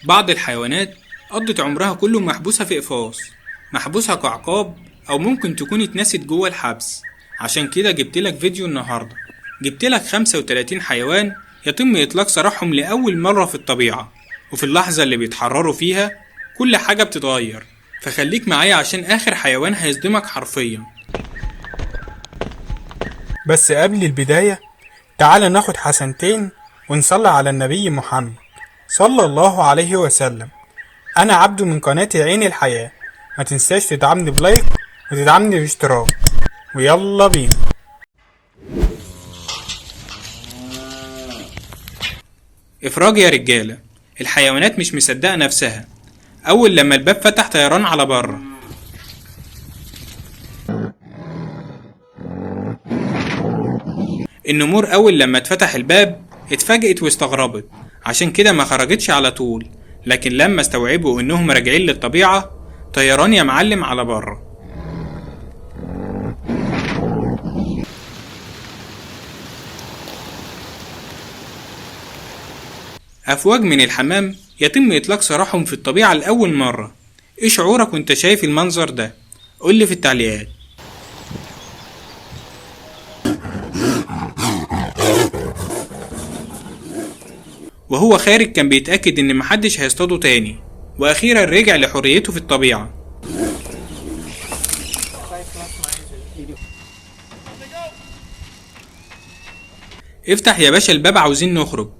بعض الحيوانات قضت عمرها كله محبوسة في قفص، محبوسة كعقاب أو ممكن تكون اتنست جوه الحبس. عشان كده جبتلك فيديو النهاردة، جبتلك 35 حيوان يتم إطلاق سراحهم لأول مرة في الطبيعة، وفي اللحظة اللي بيتحرروا فيها كل حاجة بتتغير. فخليك معايا عشان آخر حيوان هيصدمك حرفيا. بس قبل البداية تعال ناخد حسنتين ونصلي على النبي محمد صلى الله عليه وسلم. أنا عبده من قناة عين الحياة، ما تنساش تدعمني بلايك وتدعمني باشتراك، ويلا بينا. إفراج يا رجالة، الحيوانات مش مصدقة نفسها. أول لما الباب فتح طيران على بره، النمور أول لما اتفتح الباب اتفاجئت واستغربت، عشان كده ما خرجتش على طول. لكن لما استوعبوا إنهم راجعين للطبيعة، طيران يا معلم على بره. أفواج من الحمام يتم إطلاق سراحهم في الطبيعة لأول مرة. إيه شعورك وإنت شايف المنظر ده؟ قولي في التعليقات. وهو خارج كان بيتأكد إن محدش هيصطاده تاني، وأخيرا رجع لحريته في الطبيعة. افتح يا باشا الباب، عاوزين نخرج.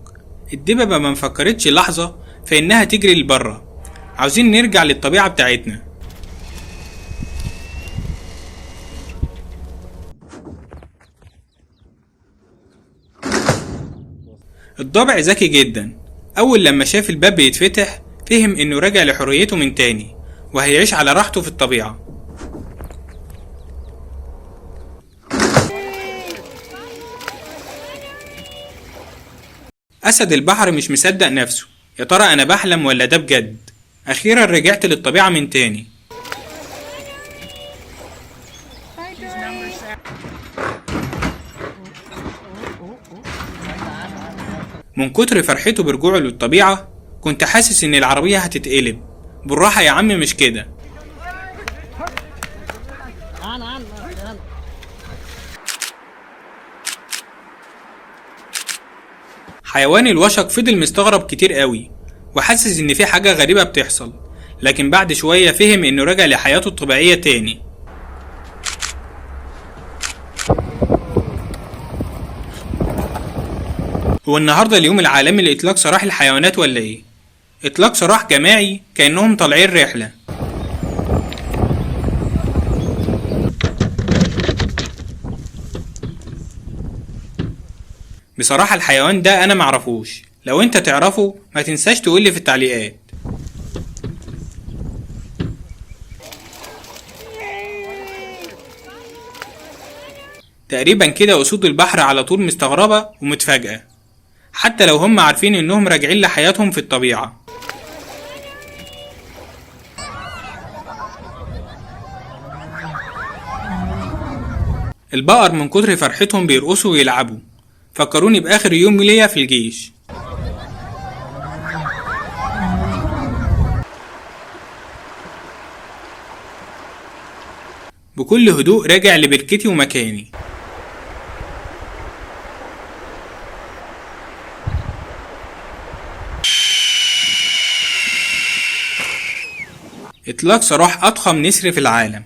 الدببة ما مفكرتش لحظة في إنها تجري لبره، عاوزين نرجع للطبيعة بتاعتنا. الضبع ذكي جدا، أول لما شاف الباب بيتفتح فهم إنه رجع لحريته من تاني، وهيعيش على راحته في الطبيعة. أسد البحر مش مصدق نفسه، يا ترى أنا بحلم ولا ده بجد؟ أخيرا رجعت للطبيعة من تاني. من كتر فرحته برجوعه للطبيعة كنت حاسس إن العربية هتتقلب. بالراحة يا عم، مش كده. حيوان الوشق فضل مستغرب كتير قوي، وحاسس ان في حاجة غريبة بتحصل، لكن بعد شوية فهم انه رجع لحياته الطبيعية تاني. هو النهاردة اليوم العالمي لإطلاق سراح الحيوانات ولا ايه؟ إطلاق سراح جماعي كأنهم طالعين رحلة. بصراحة الحيوان ده أنا معرفوش، لو أنت تعرفه ما تنساش تقولي في التعليقات. تقريبا كده أسود البحر على طول مستغربة ومتفاجئة، حتى لو هم عارفين إنهم راجعين لحياتهم في الطبيعة. البقر من كتر فرحتهم بيرقصوا ويلعبوا، فكروني بآخر يوم ليا في الجيش. بكل هدوء راجع لبركتي ومكاني. إطلاق سراح أضخم نسر في العالم،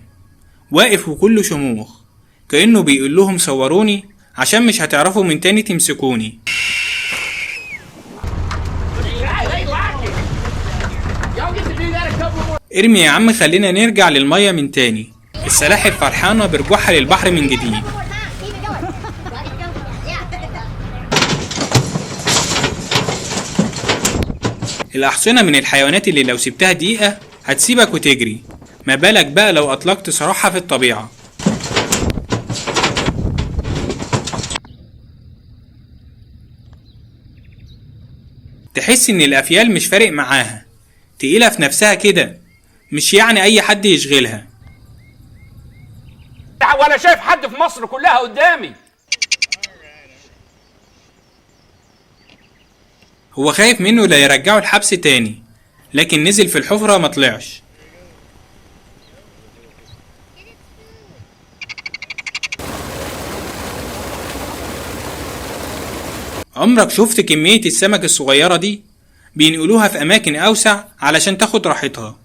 واقف وكله شموخ، كأنه بيقول لهم صوروني عشان مش هتعرفوا من تاني تمسكوني. ارمي يا عم، خلينا نرجع للمية من تاني. السلاحف فرحانة برجوعها للبحر من جديد. الأحصنة من الحيوانات اللي لو سبتها دقيقة هتسيبك وتجري، ما بالك بقى لو أطلقت سراحها في الطبيعة. تحس إن الأفيال مش فارق معاها، تقيلة في نفسها كده، مش يعني أي حد يشغلها. ولا شايف حد في مصر كلها قدامي. هو خايف منه لا يرجعه الحبس تاني، لكن نزل في الحفرة ما طلعش. عمرك شفت كمية السمك الصغيرة دي؟ بينقلوها في أماكن أوسع علشان تاخد راحتها.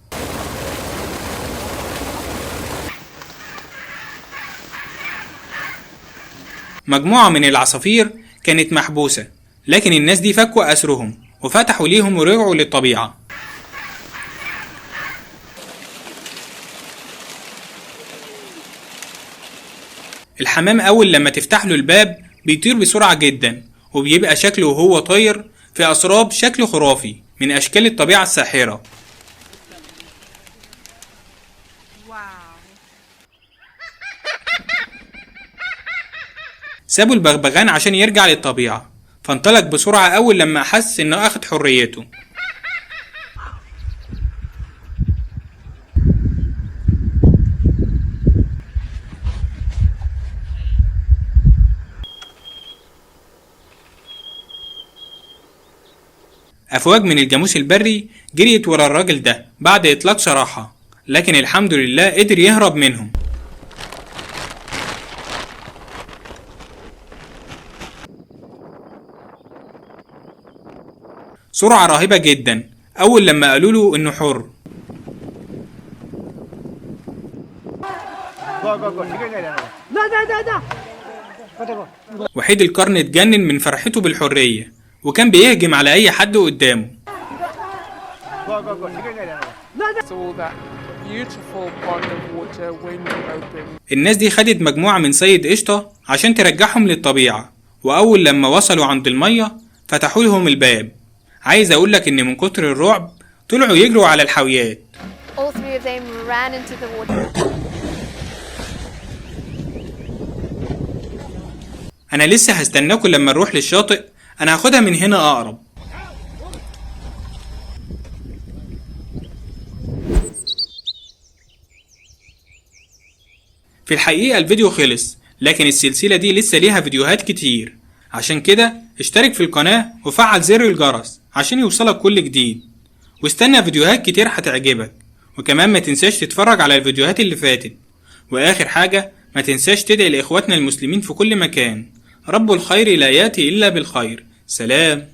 مجموعة من العصافير كانت محبوسة، لكن الناس دي فكوا أسرهم وفتحوا ليهم ورجعوا للطبيعة. الحمام أول لما تفتح له الباب بيطير بسرعة جدا، وبيبقى شكله وهو طاير في أسراب شكل خرافي من أشكال الطبيعة الساحرة. سابوا البغبغان عشان يرجع للطبيعة، فانطلق بسرعة أول لما أحس إنه أخد حريته. أفواج من الجاموس البري جريت ورا الراجل ده بعد إطلاق سراحه، لكن الحمد لله قدر يهرب منهم. سرعة رهيبة جدا أول لما قالوا له إنه حر. وحيد القرن اتجنن من فرحته بالحرية، وكان بيهجم على أي حد قدامه. الناس دي خدت مجموعة من سيد قشطة عشان ترجعهم للطبيعة، وأول لما وصلوا عند المية فتحوا لهم الباب. عايز أقولك إن من كتر الرعب طلعوا يجروا على الحاويات. أنا لسه هستناكوا لما نروح للشاطئ، أنا هاخدها من هنا أقرب. في الحقيقة الفيديو خلص، لكن السلسلة دي لسه ليها فيديوهات كتير، عشان كده اشترك في القناة وفعل زر الجرس عشان يوصلك كل جديد، واستنى فيديوهات كتير هتعجبك. وكمان ما تنساش تتفرج على الفيديوهات اللي فاتت. وآخر حاجة ما تنساش تدعي لإخواتنا المسلمين في كل مكان. رب الخير لا يأتي إلا بالخير. سلام.